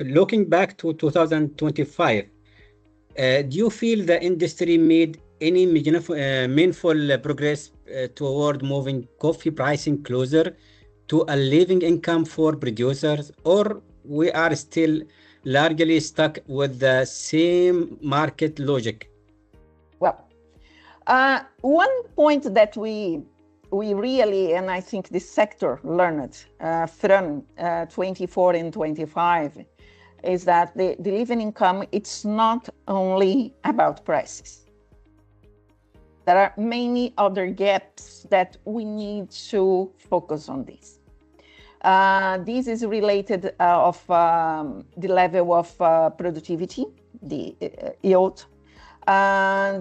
Looking back to 2025, do you feel the industry made any meaningful progress toward moving coffee pricing closer to a living income for producers, or we are still largely stuck with the same market logic? Well, one point that we really, and I think the sector learned from 24 and 25, is that the living income, it's not only about prices. There are many other gaps that we need to focus on this. This is related of the level of productivity, the yield.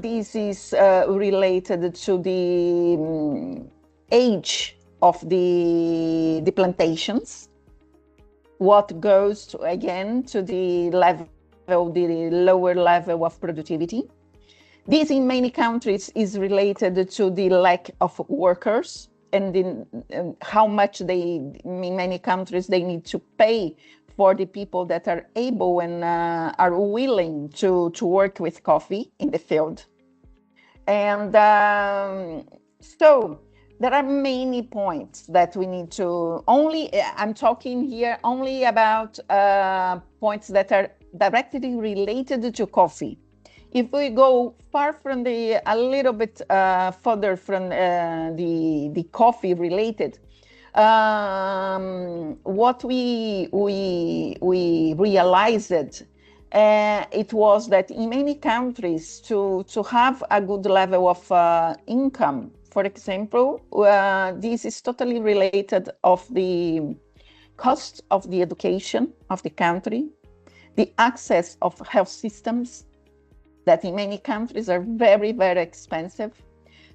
This is related to the age of the plantations, what goes to, again, to the lower level of productivity. This in many countries is related to the lack of workers and how much in many countries they need to pay for the people that are able and are willing to work with coffee in the field. And so there are many points that we need to I'm talking here only about points that are directly related to coffee. If we go far from a little bit further from the coffee related, what we realized it was that in many countries to have a good level of income, for example, this is totally related of the cost of the education of the country, the access of health systems that in many countries are very, very expensive.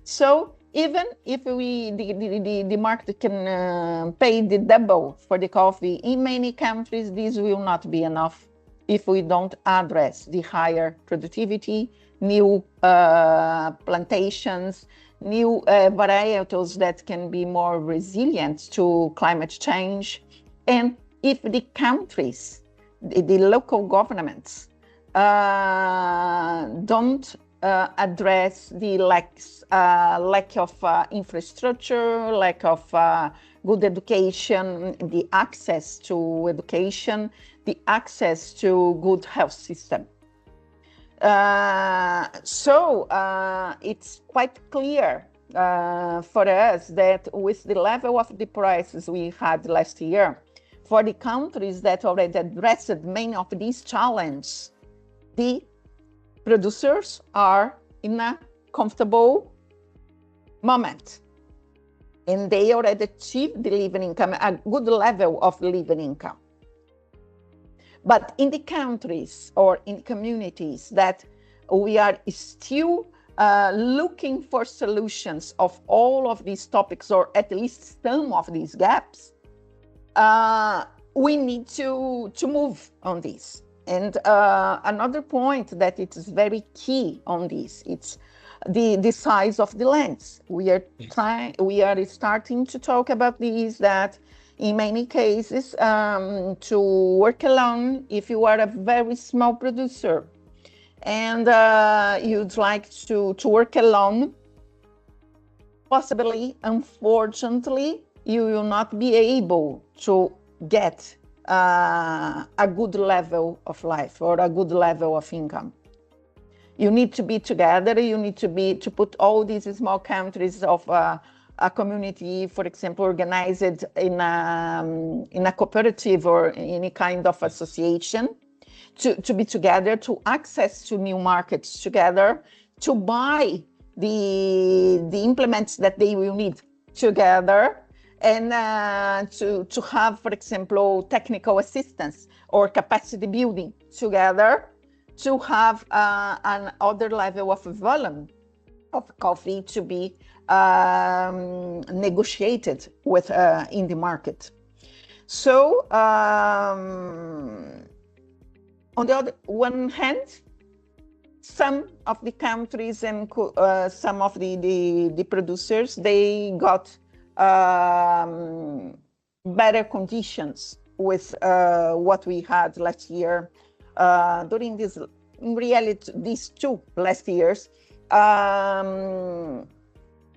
So even if the market can pay the double for the coffee, in many countries, this will not be enough if we don't address the higher productivity, new plantations, new varietals that can be more resilient to climate change. And if the countries, the local governments, don't address the lack of infrastructure, lack of good education, the access to education, the access to good health system. So it's quite clear for us that with the level of the prices we had last year, for the countries that already addressed many of these challenges, the producers are in a comfortable moment and they already achieved the living income, a good level of living income. But in the countries or in communities that we are still looking for solutions of all of these topics, or at least some of these gaps, we need to move on this. And another point that it is very key on this, it's the size of the lands. We are starting to talk about this, that in many cases, to work alone, if you are a very small producer and you'd like to work alone, possibly, unfortunately, you will not be able to get a good level of life or a good level of income. You need to be together. You need to put all these small countries of a community, for example, organized in a cooperative or any kind of association, to be together, to access to new markets together, to buy the implements that they will need together, and to have, for example, technical assistance or capacity building together, to have another level of volume of coffee to be negotiated with in the market. So on the other one hand, some of the countries and some of the producers, they got better conditions with what we had last year. During this, in reality, these 2 last years,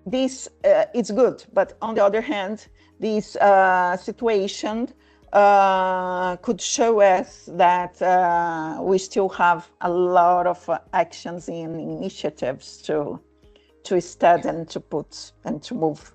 this it's good. But on the other hand, this situation could show us that we still have a lot of actions and initiatives to study and to put and to move